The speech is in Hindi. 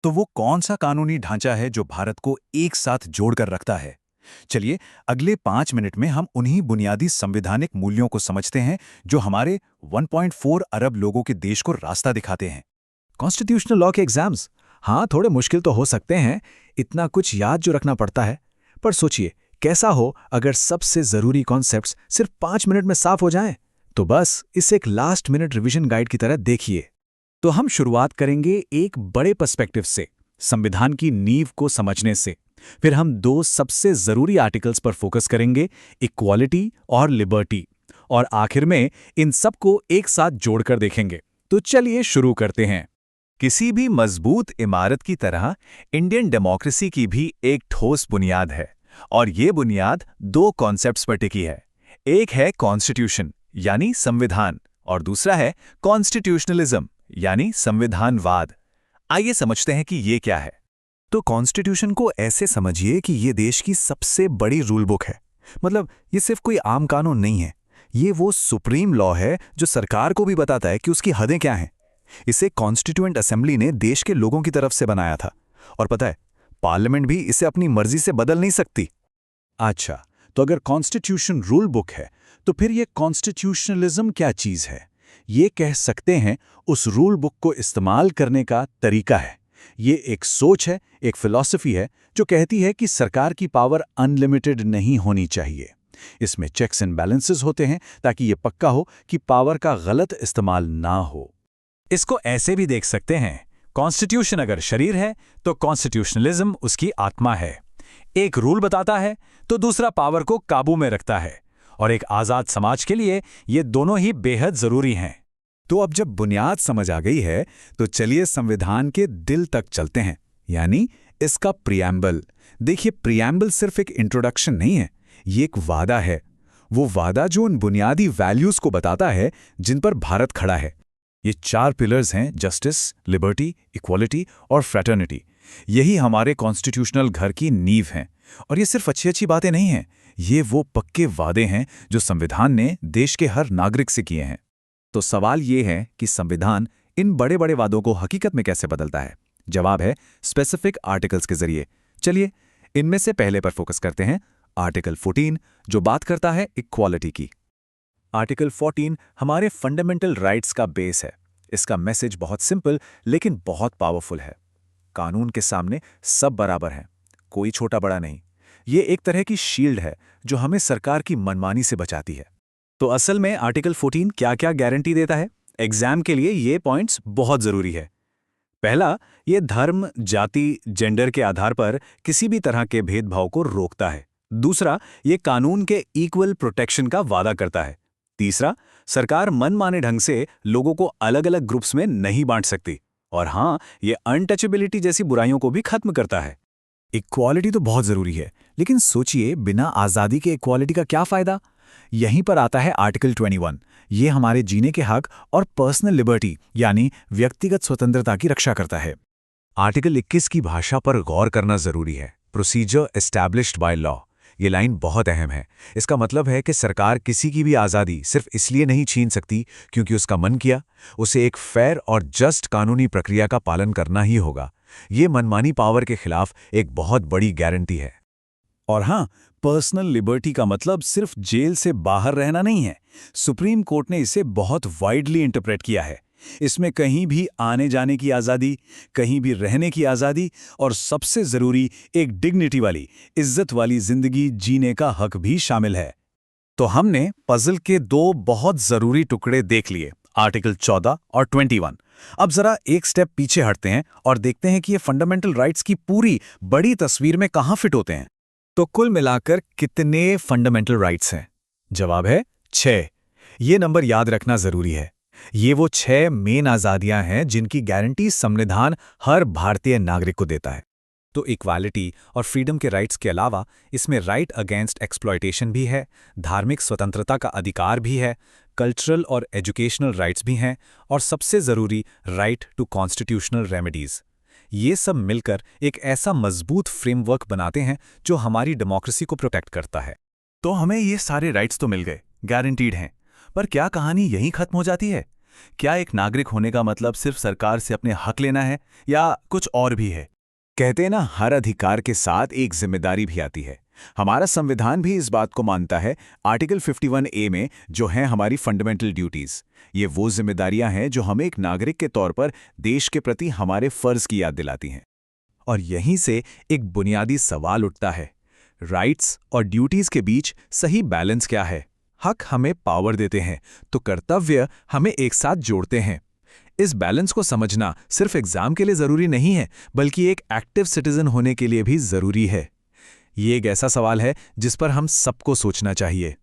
तो वो कौन सा कानूनी ढांचा है जो भारत को एक साथ जोड़कर रखता है? चलिए, अगले 5 मिनट में हम उन्हीं बुनियादी संवैधानिक मूल्यों को समझते हैं जो हमारे 1.4 अरब लोगों के देश को रास्ता दिखाते हैं। कॉन्स्टिट्यूशनल लॉ के एग्जाम्स, हाँ थोड़े मुश्किल तो हो सकते हैं, इतना कुछ याद जो रखना पड़ता है। पर सोचिए, कैसा हो अगर सबसे ज़रूरी कॉन्सेप्ट्स सिर्फ 5 मिनट में साफ हो जाएं? तो बस इसे एक लास्ट मिनट रिवीजन गाइड की तरह देखिए। तो हम शुरुआत करेंगे एक बड़े पर्सपेक्टिव से, संविधान की नींव को समझने से। फिर हम दो सबसे ज़रूरी आर्टिकल्स पर फोकस करेंगे, इक्वालिटी और लिबर्टी। और आखिर में इन सबको एक साथ जोड़कर देखेंगे। तो चलिए शुरू करते हैं। किसी भी मजबूत इमारत की तरह इंडियन डेमोक्रेसी की भी एक ठोस बुनियाद है, और ये बुनियाद दो कॉन्सेप्ट्स पर टिकी है। एक है कॉन्स्टिट्यूशन यानी संविधान, और दूसरा है कॉन्स्टिट्यूशनलिज्म यानी संविधानवाद। आइए समझते हैं कि ये क्या है। तो कॉन्स्टिट्यूशन को ऐसे समझिए कि ये देश की सबसे बड़ी रूल बुक है। मतलब ये सिर्फ कोई आम कानून नहीं है, ये वो सुप्रीम लॉ है जो सरकार को भी बताता है कि उसकी हदें क्या हैं। इसे कॉन्स्टिट्यूएंट असेंबली ने देश के लोगों की तरफ से बनाया था, और पता है, पार्लियामेंट भी इसे अपनी मर्जी से बदल नहीं सकती। अच्छा, तो अगर कॉन्स्टिट्यूशन रूल बुक है, तो फिर ये कॉन्स्टिट्यूशनलिज्म क्या चीज़ है? ये कह सकते हैं उस रूल बुक को इस्तेमाल करने का तरीका है। ये एक सोच है, एक फिलॉसफी है जो कहती है कि सरकार की पावर अनलिमिटेड नहीं होनी चाहिए। इसमें चेक्स एंड बैलेंसेस होते हैं ताकि ये पक्का हो कि पावर का गलत इस्तेमाल ना हो। इसको ऐसे भी देख सकते हैं, कॉन्स्टिट्यूशन अगर शरीर है तो कॉन्स्टिट्यूशनलिज्म उसकी आत्मा है। एक रूल बताता है तो दूसरा पावर को काबू में रखता है, और एक आज़ाद समाज के लिए ये दोनों ही बेहद ज़रूरी हैं। तो अब जब बुनियाद समझ आ गई है, तो चलिए संविधान के दिल तक चलते हैं, यानी इसका प्रियम्बल। देखिए, प्रियम्बल सिर्फ एक इंट्रोडक्शन नहीं है, ये एक वादा है। वो वादा जो उन बुनियादी वैल्यूज को बताता है जिन पर भारत खड़ा है। ये 4 पिलर्स हैं, जस्टिस, लिबर्टी, इक्वालिटी और फ्रेटर्निटी। यही हमारे कॉन्स्टिट्यूशनल घर की नींव हैं। और ये सिर्फ अच्छी अच्छी बातें नहीं हैं, ये वो पक्के वादे हैं जो संविधान ने देश के हर नागरिक से किए हैं। तो सवाल ये है कि संविधान इन बड़े बड़े वादों को हकीकत में कैसे बदलता है? जवाब है स्पेसिफिक आर्टिकल्स के जरिए। चलिए, इनमें से पहले पर फोकस करते हैं, आर्टिकल 14, जो बात करता है इक्वालिटी की। आर्टिकल 14 हमारे फंडामेंटल राइट्स का बेस है। इसका मैसेज बहुत सिंपल लेकिन बहुत पावरफुल है। कानून के सामने सब बराबर हैं, कोई छोटा बड़ा नहीं। ये एक तरह की शील्ड है जो हमें सरकार की मनमानी से बचाती है। तो असल में आर्टिकल 14 क्या-क्या गारंटी देता है? एग्जाम के लिए ये पॉइंट्स बहुत जरूरी है। पहला, ये धर्म, जाति, जेंडर के आधार पर किसी भी तरह के भेदभाव को रोकता है। दूसरा, ये कानून के इक्वल प्रोटेक्शन का वादा करता है। तीसरा, सरकार मनमाने ढंग से लोगों को अलग अलग ग्रुप्स में नहीं बांट सकती। और हाँ, ये अनटचेबिलिटी जैसी बुराइयों को भी खत्म करता है। इक्वालिटी तो बहुत जरूरी है, लेकिन सोचिए, बिना आज़ादी के इक्वालिटी का क्या फायदा? यहीं पर आता है आर्टिकल 21। ये हमारे जीने के हक और पर्सनल लिबर्टी यानी व्यक्तिगत स्वतंत्रता की रक्षा करता है। आर्टिकल 21 की भाषा पर गौर करना जरूरी है। प्रोसीजर एस्टैब्लिश्ड बाय लॉ, ये लाइन बहुत अहम है। इसका मतलब है कि सरकार किसी की भी आज़ादी सिर्फ इसलिए नहीं छीन सकती क्योंकि उसका मन किया। उसे एक फेयर और जस्ट कानूनी प्रक्रिया का पालन करना ही होगा। ये मनमानी पावर के खिलाफ एक बहुत बड़ी गारंटी है। और हाँ, पर्सनल लिबर्टी का मतलब सिर्फ जेल से बाहर रहना नहीं है। सुप्रीम कोर्ट ने इसे बहुत वाइडली इंटरप्रेट किया है। इसमें कहीं भी आने जाने की आज़ादी, कहीं भी रहने की आज़ादी, और सबसे ज़रूरी एक डिग्निटी वाली, इज्जत वाली ज़िंदगी जीने का हक भी शामिल है। तो हमने पजल के दो बहुत ज़रूरी टुकड़े देख लिए, आर्टिकल 14 और 21। अब जरा एक स्टेप पीछे हटते हैं और देखते हैं कि ये फंडामेंटल राइट्स की पूरी बड़ी तस्वीर में कहाँ फिट होते हैं। तो कुल मिलाकर कितने फंडामेंटल राइट्स हैं? जवाब है 6। ये नंबर याद रखना जरूरी है। ये वो 6 मेन आज़ादियां हैं जिनकी गारंटी संविधान हर भारतीय नागरिक को देता है। तो इक्वालिटी और फ्रीडम के राइट्स के अलावा इसमें राइट अगेंस्ट एक्सप्लॉयटेशन भी है, धार्मिक स्वतंत्रता का अधिकार भी है, कल्चरल और एजुकेशनल राइट्स भी हैं, और सबसे ज़रूरी राइट टू कॉन्स्टिट्यूशनल रेमेडीज़। ये सब मिलकर एक ऐसा मजबूत फ्रेमवर्क बनाते हैं जो हमारी डेमोक्रेसी को प्रोटेक्ट करता है। तो हमें ये सारे राइट्स तो मिल गए, गारंटीड हैं, पर क्या कहानी यहीं खत्म हो जाती है? क्या एक नागरिक होने का मतलब सिर्फ सरकार से अपने हक लेना है या कुछ और भी है? कहते हैं ना, हर अधिकार के साथ एक जिम्मेदारी भी आती है। हमारा संविधान भी इस बात को मानता है। आर्टिकल 51A में जो हैं हमारी फंडामेंटल ड्यूटीज, ये वो जिम्मेदारियां हैं जो हमें एक नागरिक के तौर पर देश के प्रति हमारे फर्ज की याद दिलाती हैं। और यहीं से एक बुनियादी सवाल उठता है, राइट्स और ड्यूटीज के बीच सही बैलेंस क्या है? हक हमें पावर देते हैं तो कर्तव्य हमें एक साथ जोड़ते हैं। इस बैलेंस को समझना सिर्फ एग्जाम के लिए जरूरी नहीं है, बल्कि एक एक्टिव सिटीजन होने के लिए भी जरूरी है। ये एक ऐसा सवाल है जिस पर हम सबको सोचना चाहिए।